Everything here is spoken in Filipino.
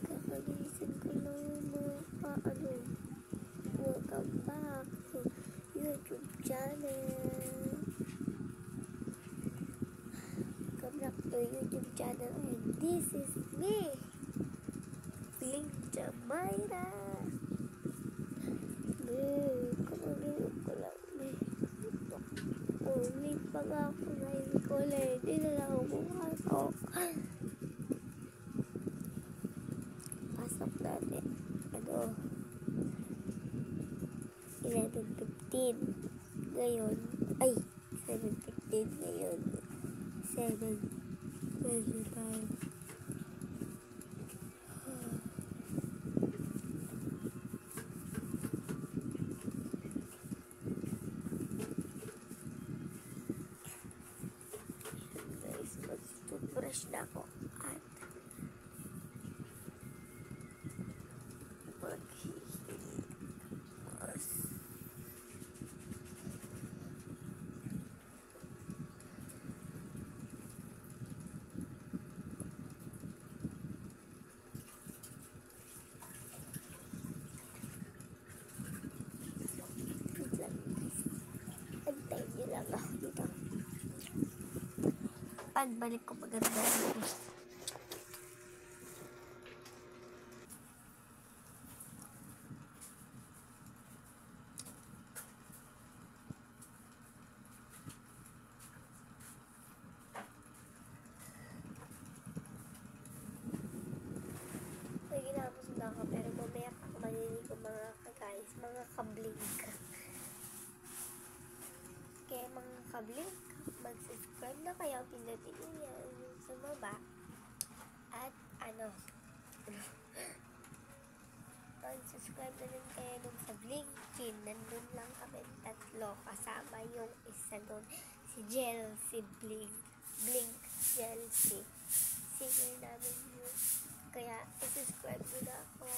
Kakalisan ko lang mga welcome back to YouTube channel. Welcome back to YouTube channel, and this is me, Bling Jamaira. Kumagilip ko lang, ulit pa nga ako ngayon ko lang, hindi na lang ako pumasok. Pasok natin, 11:15 ngayon, 7:15 ngayon, 7:25. Guys, mag-toothbrush na ako at maghihimas. Antayin niyo lang ako dito. Pagbalik ko maganda ako. May ginapos na ako, pero mamaya pa ako maninig ko mga guys, mga kabling. Kaya mga kabling, mag-subscribe na kayo, pindutin nyo yan sa baba. At mag-subscribe na rin kayo dun sa Blinkin. Nandun lang kami tatlo, kasama yung isa dun, si Jelsi Blink Jelsi. Singer namin yun. Kaya, subscribe mo na ako.